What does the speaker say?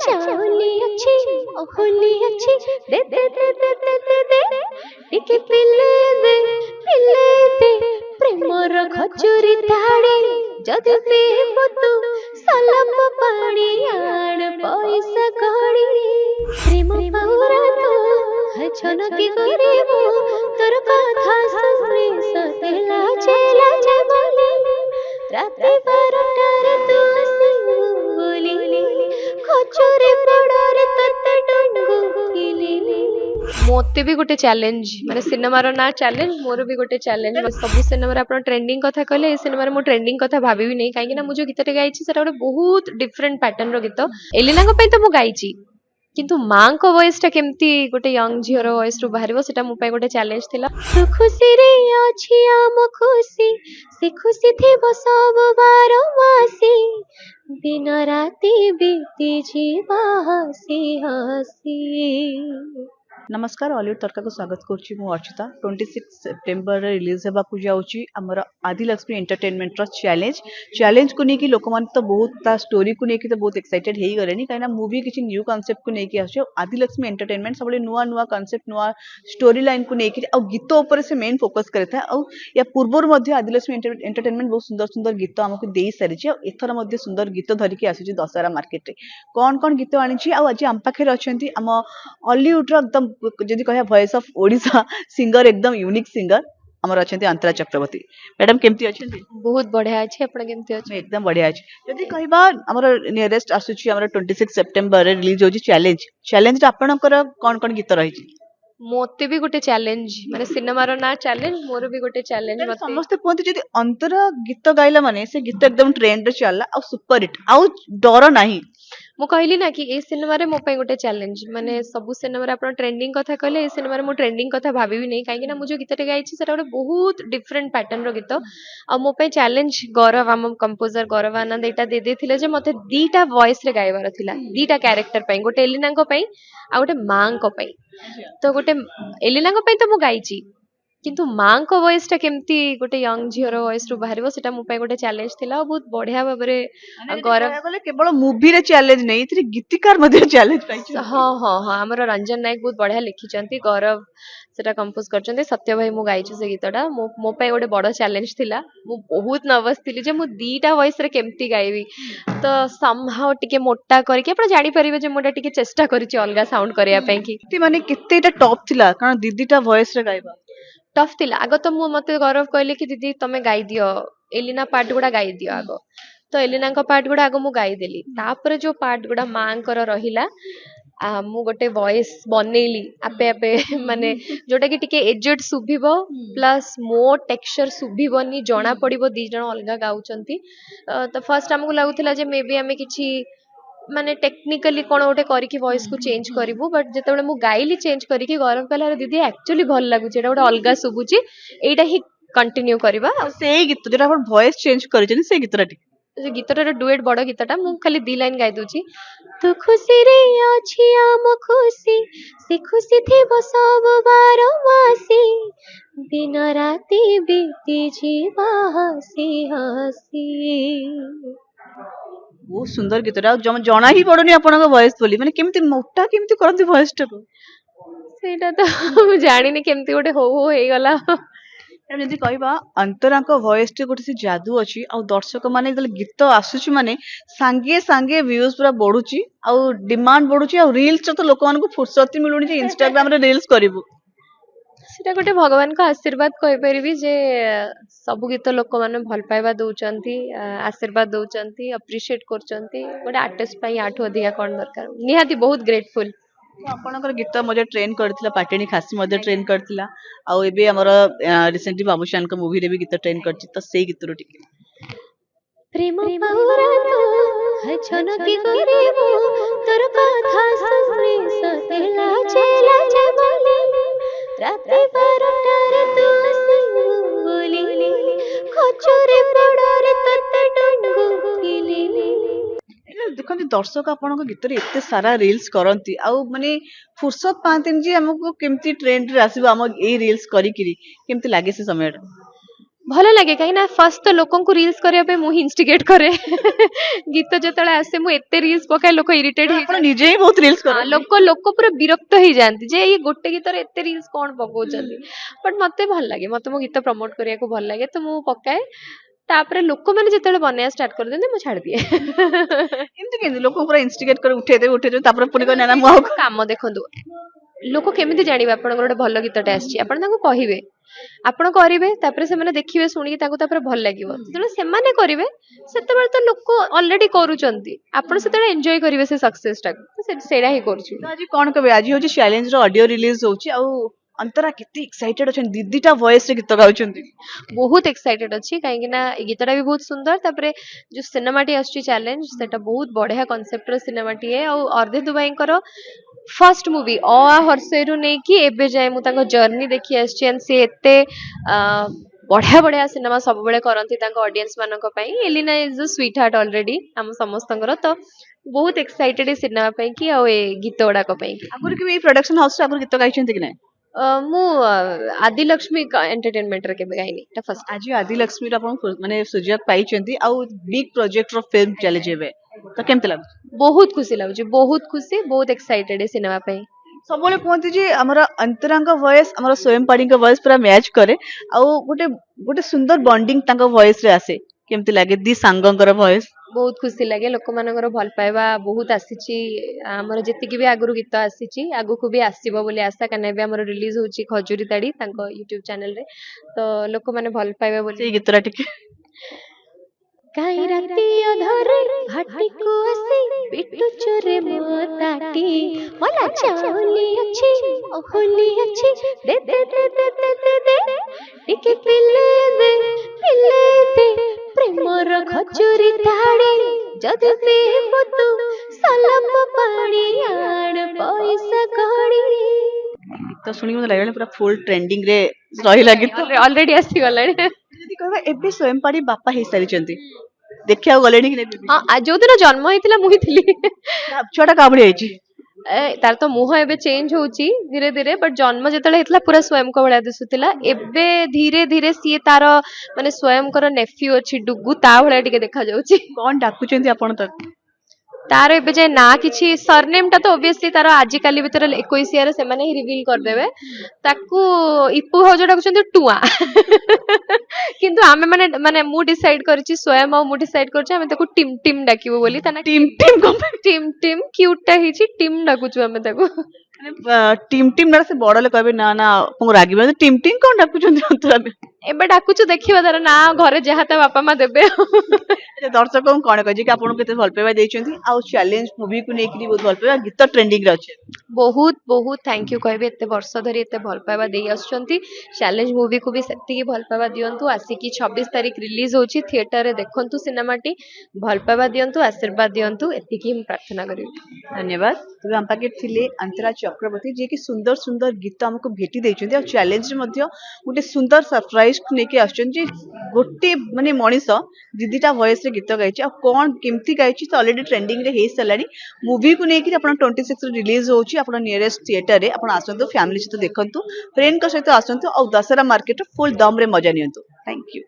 ଚାଉଲି ଅଛି ଅହୁଲି ଅଛି ଦେ ଦେ ଦେ ଦେ ଦେ ଦେ ଦେ ଟିକେ ପିଲେ ଦେ ପ୍ରେମର ଖଜୁରୀ ତାଳି ଯଦି ପିଇବୁ ତୁ ସଲପ ପାଣି ଆଣ ପଇସା କଡ଼ି ପ୍ରେମ ପାଉରା ତୁ ହଜନ କି କରିବୁ ତୋର କଥା ଶୁଣି ସତେ ଲାଜେ ଲାଜେ ବୋଲି ରାତି 12টাରେ ତୁ ଆସିବୁ ବୋଲି ଖଜୁରୀ ପଡ଼ରେ ତତେ ଡଙ୍ଗୁଥିଲି मोते भी गोटे चैलेंज माने सिनेमार ना चैलेंज मोर भी गोटे चैलेंज सब सिनेमा आप ट्रेंडिंग कथा कहले सिनेमा मो ट्रेंडिंग कथा भाभी नहीं कहीं ना मुझे गीत गाई गोटे बहुत डिफरेंट पैटर्न रो गीत एलिना तो मु गाई किंतु माँ को वॉइस टा केमती गोटे यंग झीर वॉइस रु बाहर सेटा मो गोटे चैलेंज थिला तू खुशी रे अछि आम खुशी से खुशी थी सब बार मासी दिन राति बीती जीवा हसी हसी। नमस्कार हॉलीवुड तड़का को स्वागत करुच्ची मु अर्चिता 26 सेप्टेम्बर रिलीज होगा जाऊँगी आमर आदिलक्ष्मी एंटरटेनमेंट चैलेंज को लेकिन लोक मैंने तो बहुत ता स्टोरी को लेकिन तो बहुत एक्साइटेड हो गले कहीं मूवी किसी न्यू कॉन्सेप्ट को लेकिन आस आदिलक्ष्मी एंटरटेनमेंट सब नुआ नुआ कॉन्सेप्ट नुआ स्टोरी लाइन को लेकिन आ गीत उपर से मेन फोकस करता है या पूर्व आदिलक्ष्मी एंटरटेनमेंट बहुत सुंदर सुंदर गीत आमको दे सारी एथर सुंदर गीत धरिकी आसूँ दशहरा मार्केट में कौन कौन गीत आनी आज आम पाखे अच्छा आम हॉलीवुड एकदम जदि कह वॉइस ऑफ ओडिशा सिंगर एकदम यूनिक सिंगर आमर अच्छा अंतरा चक्रवर्ती मैडम केमती अच्छे बहुत बढ़िया अच्छे आपण केमती अच्छे एकदम बढ़िया अच्छे जदि कहबा आमर नियरेस्ट आसुची आमर 26 सेप्टेम्बर रे रिलीज होची चैलेंज आपनकर कोन कोन गीत रही मोते भी गोटे चैलेंज माने सिनेमार ना चैलेंज मोर भी गोटे चैलेंज मते समस्त कहते जदि अंतरा गीत गाइला माने से गीत एकदम ट्रेंड रे चलला आ सुपर हिट आ डर नाही मु कहली ना कि ए सिनेमा रे मो पे गोटे चैलेंज माने सब सिनेमा रे आपण ट्रेंडिंग कथा कहले ए सिनेमा रे मो ट्रेंडिंग कथा भाभी भी नहीं काहे ना मु जो गीतटे गाइछि सेटा गोटे बहुत डिफरेंट पैटर्न रो गीत आ मो पे चैलेंज गौरव आम कंपोजर गौरव आनंद एटा दे देथिले जे मते दीटा वॉइस रे गाइबार थिला दीटा कैरेक्टर पई गोटे एलिना को पई आ गोटे मां को पई तो गोटे एलिना को पई तो मु गाइछि किंतु माँ को वॉइस टा केमती गोटे यंग झीर वॉइस रु बाहर सेटा मो पे गोटे चैलेंज थिला बहुत बढ़िया भाबरे गौरव केवल मूवी रे चैलेंज नहीं इथि गीतकार मध्ये चैलेंज पाइछ हां हां हां हमर रंजन नायक बहुत बढ़िया लिखिचंती गौरव सेटा कंपोज करचंती सत्य भाई मु गाइछु से गीतटा मो पे गोटे बड़ चैलेंज थिला मु बहुत नर्वस थिली जे मु दीटा वॉइस रे केमती गाइबी तो समहाउ टिके मोटा करके आपण जानि परिबे जे मोटा टिके चेष्टा करिछि अलगा साउंड करिया पे कि माने केतेटा टॉप थिला कारण दीदीटा वॉइस रे गाइबा टफ थिला आगो तो मु मते गौरव कहले कि दीदी तमे गाई दियो एलिना पार्ट गुडा गाई दियो आगो तो एलिना का पार्ट गुडा आगो मु गाई देली तापर जो पार्ट गुडा मांकर रहिला मु गोटे वॉइस बनेली आपे आपे माने जोटा कि टिके एजेड सुभिबो प्लस मो टेक्सचर सुभिबोनी जणा पड़िबो दी जण अलगा गाउचंती तो फर्स्ट हमकु लागुथिला जे मे बी हमें किछि माने टेक्निकली कोन गोटे करिकि वॉइस को चेंज करिवु बट जेतेबेले मु गाइली चेंज करिकि गौरव कहला दीदी एक्चुअली भल लागुची एटा गोटे अलगा सुबुची एटा ही कंटिन्यू करबा सेही गीत जेटा आपण वॉइस चेंज करिछन से गीतरा से गीतटा डुएट बड़ गीतटा मु खाली दी लाइन गाइ दूची तू खुशी रे अछि आम खुशी से खुशी थी सब बार मासी दिन राति बीती जीवा हसी हसी बहुत सुंदर गीतटा जना ही पड़ोनी आपन वॉइस बोली माने केमती मोटा केमती करंती वॉइस टा सेटा तो जानिनी केमती गोटे हो हे गला जदि कहबा अंतरा को वॉइस टे गोटे से जादू अछि आ दर्शक माने जले गीत आसुची माने सांगे सांगे व्यूज पूरा बढ़ुची आ डिमांड बढ़ुची आ रील्स तो लोक मान को फुर्सत मिलुनी जे इंस्टाग्राम रे रील्स करिवु सेटा गोटे भगवान का आशीर्वाद कहि परिबी जे सब गीत लोक माने भल पाइबा दउचंती आशीर्वाद दउचंती अप्रिशिएट करचंती गोटे आर्टिस्ट पई आठो अधिका कोन दरकार निहाती बहुत ग्रेटफुल आपनकर गीत मजे ट्रेन करथिला पाटेनी खासी मजे ट्रेन करथिला आ एबे हमर रिसेंटली बाबूशान का मूवी रे भी गीत ट्रेन करछि त सेही गीत रो टिके प्रेम पाउरा तो हछन की करेबो तोर कथा सुने सते लाजे लाजे बोली राति 12टारे तू आसीबू बोली खचरे पड़रे तते डंगुकिली देखते दर्शक आपण गीत एत सारा रील्स करती आउ माने फुर्सत पाते जे हमको केमती ट्रेंड रे आसीबो हम ए रील्स करी केमती लागे से समय ଭଲ ଲାଗେ କାହିଁକି ନା ଫାଷ୍ଟ ତ ଲୋକଙ୍କୁ ରିଲ୍ସ କରିବା ପାଇଁ ମୁଁ ଇନଷ୍ଟିଗେଟ୍ କରେ ଗୀତ ଯେତେବେଳେ ଆସେ ମୁଁ ଏତେ ରିଲ୍ସ ପକାଏ ଲୋକ ଇରିଟେଡ୍ ଆପଣ ନିଜେ ହିଁ ବହୁତ ରିଲ୍ସ ହଁ କରନ୍ତି। ଲୋକ ପୁରା ବିରକ୍ତ ହେଇଯାଆନ୍ତି ଯେ ଏଇ ଗୋଟେ ଗୀତରେ ଏତେ ରିଲ୍ସ କଣ ପକଉଛନ୍ତି ବଟ୍ ମତେ ଭଲ ଲାଗେ ମତେ ମୋ ଗୀତ ପ୍ରମୋଟ କରିବାକୁ ଭଲ ଲାଗେ ତ ମୁଁ ପକାଏ ତାପରେ ଲୋକମାନେ ଯେତେବେଳେ ବନେଇବା ଷ୍ଟାର୍ଟ କରିଦିଅନ୍ତି ମୁଁ ଛାଡ଼ିଦିଏ ଏମିତି କେମିତି ଲୋକଙ୍କୁ ପୁରା ଇନଷ୍ଟିଗେଟ୍ କରି ଉଠେଇଦେବେ ତାପରେ ପୁଣି କହିବେ ନା ନା ମୁଁ ଆଉ କାମ ଦେଖନ୍ତୁ ଲୋକ କେମିତି ଜାଣିବେ ଆପଣଙ୍କର ଗୋଟେ ଭଲ ଗୀତଟେ ଆସିଛି ଆପଣ ତାଙ୍କୁ କହିବେ ଆପଣ କରିବେ ତାପରେ ସେମାନେ ଦେଖିବେ ଶୁଣିକି ତାଙ୍କୁ ତାପରେ ଭଲ ଲାଗିବ ଯେତେବେଳେ ସେମାନେ କରିବେ ସେତେବେଳେ ତ ଲୋକ ଅଲରେଡି କରୁଛନ୍ତି ଆପଣ ସେତେବେଳେ ଏନ୍ଜୟ କରିବେ ସେ ସକ୍ସେସ ଟାକୁ ତ ସେଇଟା ହିଁ କରୁଛୁ ତ ଆଜି କଣ କହିବେ ଆଜି ହଉଛି ଚ୍ୟାଲେଞ୍ଜ ର ଅଡିଓ ରିଲିଜ ହଉଛି ଆଉ ଅନ୍ତରା କେତେ ଏକ୍ସାଇଟେଡ ଅଛନ୍ତି ଦିଦିଟା ଭଏସ ରେ ଗୀତ ଗାଉଛନ୍ତି। ବହୁତ ଏକ୍ସାଇଟେଡ ଅଛି କାହିଁକି ନା ଏ ଗୀତଟା ବି ବହୁତ ସୁନ୍ଦର ତାପରେ ଯୋଉ ସିନେମାଟି ଆସୁଛି ଚ୍ୟାଲେଞ୍ଜ ସେଟା ବହୁତ ବଢିଆ କନସେପ୍ଟର ସିନେମାଟିଏ ଆଉ ଅର୍ଦ୍ଧିତ ଭାଇଙ୍କର ଫର୍ଷ୍ଟ ମୁଭି ଅ ଆ ହର୍ଷେରୁ ନେଇକି ଏବେ ଯାଏ ମୁଁ ତାଙ୍କ ଜର୍ଣ୍ଣି ଦେଖି ଆସିଛି and ସେ ଏତେ ବଢିଆ ବଢିଆ ସିନେମା ସବୁବେଳେ କରନ୍ତି ତାଙ୍କ ଅଡିଏନ୍ସ ମାନଙ୍କ ପାଇଁ ଏଲିନା ଇଜ ଅ ସ୍ୱିଟ୍ ହାର୍ଟ ଅଲରେଡି ଆମ ସମସ୍ତଙ୍କର ତ ବହୁତ ଏକ୍ସାଇଟେଡ ଏ ସିନେମା ପାଇଁ କି ଆଉ ଏ ଗୀତ ଗୁଡାକ ପାଇଁ ଆଗରୁ କେବେ ଏଇ ପ୍ରଡକ୍ସନ ହାଉସ ରେ ଆଗରୁ ଗୀତ ଗାଇଛନ୍ତି କି ନାଇଁ? ମୁଁ ଆଦିଲକ୍ଷ୍ମୀ ଏଣ୍ଟରଟେନମେଣ୍ଟରେ କେବେ ଗାଇନି ଏଟା ଫର୍ଷ୍ଟ ଆଜି ଆଦିଲକ୍ଷ୍ମୀର ଆପଣ ମାନେ ସୁଯୋଗ ପାଇଛନ୍ତି ଆଉ ବିଗ୍ ପ୍ରୋଜେକ୍ଟ ର ଫିଲ୍ମ ଚାଲିଛି ଏବେ ତ କେମିତି ଲାଗୁଛି? ବହୁତ ଖୁସି ଲାଗୁଛି ବହୁତ ଖୁସି ବହୁତ ଏକ୍ସାଇଟେଡ ଏ ସିନେମା ପାଇଁ ସବୁବେଳେ କୁହନ୍ତି ଯେ ଆମର ଅନ୍ତରାଙ୍କ ଭଏସ ଆମର ସ୍ୱୟଂ ପାଢୀଙ୍କ ଭଏସ ପୁରା ମ୍ୟାଚ୍ କରେ ଆଉ ଗୋଟେ ଗୋଟେ ସୁନ୍ଦର ବଣ୍ଡିଙ୍ଗ ତାଙ୍କ ଭଏସ ରେ ଆସେ କେମିତି ଲାଗେ ଦି ସାଙ୍ଗଙ୍କର ଭଏସ? ବହୁତ ଖୁସି ଲାଗେ ଲୋକମାନଙ୍କର ଭଲ ପାଇବା ବହୁତ ଆସିଛି ଆମର ଯେତିକି ବି ଆଗରୁ ଗୀତ ଆସିଛି ଆଗକୁ ବି ଆସିବ ବୋଲି ଆଶା କାହିଁକିନା ଏବେ ଆମର ରିଲିଜ ହଉଛି ଖଜୁରୀ ତାଡି ତାଙ୍କ ୟୁଟ୍ୟୁବ ଚ୍ୟାନେଲରେ ତ ଲୋକମାନେ ଭଲ ପାଇବେ ବୋଲି ସେଇ ଗୀତଟା ଟିକେ କାହିଁ ରାତି ଅଧରେ ଭାଟିକୁ ଆସି ପିଟୁଚୁରେ ମୋ ତାଟି ମଲା ଚାଉଲି ଅଛି ଓହୁଲି ଅଛି ଦେ ଦେ ଦେ ଦେ ଦେ ଦେ ଦେ ଟିକେ ପିଲେ ଦେ ପ୍ରେମର ଖଜୁରୀ ତାଡ଼ି ଯଦି ପିଇବୁ ତୁ ସଲପ ପାଣି ଆଣ ପଇସା କଡ଼ି ଗୀତ ଶୁଣିକି ମତେ ଲାଗିଲାଣି ପୁରା ଫୁଲ ଟ୍ରେଣ୍ଡିଂ ରେ ରହିଲା ଗୀତ ଅଲରେଡି ଆସିଗଲାଣି ଯଦି କହିବା ଏବେ ସ୍ୱୟଂ ପାଢୀ ବାପା ହେଇସାରିଛନ୍ତି ଦେଖିବାକୁ ଗଲେଣି କି ନାଇଁ? ହଁ ଯୋଉଦିନ ଜନ୍ମ ହେଇଥିଲା ମୁଁ ହିଁ ଥିଲି ଛୁଆଟା କାହା ଭଳି ହେଇଛି? ତାର ତ ମୁହଁ ଏବେ ଚେଞ୍ଜ ହଉଛି ଧୀରେ ଧୀରେ ବଟ୍ ଜନ୍ମ ଯେତେବେଳେ ହେଇଥିଲା ପୁରା ସ୍ୱୟଂଙ୍କ ଭଳିଆ ଦିଶୁଥିଲା ଏବେ ଧୀରେ ଧୀରେ ସିଏ ତାର ମାନେ ସ୍ୱୟଂଙ୍କର ନେଫ୍ୟୁ ଅଛି ଡୁଗୁ ତା ଭଳିଆ ଟିକେ ଦେଖାଯାଉଛି କଣ ଡାକୁଛନ୍ତି ଆପଣ ତାକୁ? ତାର ଏବେ ଯାଏ ନା କିଛି ସରନେମ୍ ଟା ତ ଓବିୟସଲି ତାର ଆଜିକାଲି ଭିତରେ 21 ସେମାନେ ହିଁ ରିଭିଲ କରିଦେବେ ତାକୁ ଇପୁ ଭାଉଜ ଡାକୁଛନ୍ତି ଟୁଆ କିନ୍ତୁ ଆମେ ମାନେ ମାନେ ମୁଁ ଡିସାଇଡ କରିଛି ସ୍ୱୟଂ ଆଉ ମୁଁ ଡିସାଇଡ କରିଛି ଆମେ ତାକୁ ଟିମ୍ ଟିମ୍ ଡାକିବୁ ବୋଲି ତା ନା ଟିମ୍ ଟିମ୍ କଣ ପାଇଁ? ଟିମ୍ ଟିମ୍ କ୍ୟୁଟ ଟା ହେଇଛି ଟିମ୍ ଡାକୁଛୁ ଆମେ ତାକୁ ଟିମ୍ ଟିମ୍ ଡାକ ସେ ବଡ ଲୋକ କହିବେ ନା ନା ଆପଣଙ୍କୁ ରାଗିବେ ଟିମ୍ ଟିମ୍ କଣ ଡାକୁଛନ୍ତି ଅନ୍ତରା? ଏବେ ଡାକୁଛୁ ଦେଖିବା ତାର ନା ଘରେ ଯାହା ତା ବାପା ମା ଦେବେ ଦର୍ଶକଙ୍କୁ କଣ କହିଛି କି ଆପଣଙ୍କୁ କେତେ ଭଲ ପାଇବା ଦେଇଛନ୍ତି ଆଉ ଚ୍ୟାଲେଞ୍ଜ ମୁଭିକୁ ନେଇକି ବହୁତ ଭଲ ପାଇବା ଗୀତ ଟ୍ରେଣ୍ଡିଂ ରେ ଅଛି? ବହୁତ ବହୁତ ଥ୍ୟାଙ୍କ ୟୁ କହିବି ଏତେ ବର୍ଷ ଧରି ଏତେ ଭଲ ପାଇବା ଦେଇ ଆସୁଛନ୍ତି ଚ୍ୟାଲେଞ୍ଜ ମୁଭିକୁ ବି ସେତିକି ଭଲ ପାଇବା ଦିଅନ୍ତୁ ଆସିକି 26 ତାରିଖ ରିଲିଜ ହଉଛି ଥିଏଟରରେ ଦେଖନ୍ତୁ ସିନେମାଟି ଭଲ ପାଇବା ଦିଅନ୍ତୁ ଆଶୀର୍ବାଦ ଦିଅନ୍ତୁ ଏତିକି ମୁଁ ପ୍ରାର୍ଥନା କରିବି ଧନ୍ୟବାଦ ତେବେ ଆମ ପାଖରେ ଥିଲେ ଅନ୍ତରା ଚକ୍ରବର୍ତ୍ତୀ ଯିଏକି ସୁନ୍ଦର ସୁନ୍ଦର ଗୀତ ଆମକୁ ଭେଟି ଦେଇଛନ୍ତି ଆଉ ଚ୍ୟାଲେଞ୍ଜରେ ମଧ୍ୟ ଗୋଟେ ସୁନ୍ଦର ସରପ୍ରାଇଜ ନେଇକି ଆସୁଛନ୍ତି ଯେ ଗୋଟେ ମାନେ ମଣିଷ ଦିଦିଟା ଭଏସରେ ଗୀତ ଗାଇଛି ଆଉ କଣ କେମିତି ଗାଇଛି ତ ଅଲରେଡି ଟ୍ରେଣ୍ଡିଂରେ ହେଇସାରିଲାଣି ମୁଭିକୁ ନେଇକି ଆପଣ 26 ରିଲିଜ ହଉଛି ଆପଣ ନିୟରେଷ୍ଟ ଥିଏଟରରେ ଆପଣ ଆସନ୍ତୁ ଫ୍ୟାମିଲି ସହିତ ଦେଖନ୍ତୁ ଫ୍ରେଣ୍ଡଙ୍କ ସହିତ ଆସନ୍ତୁ ଆଉ ଦଶହରା ମାର୍କେଟର ଫୁଲ ଦମରେ ମଜା ନିଅନ୍ତୁ ଥ୍ୟାଙ୍କ ୟୁ।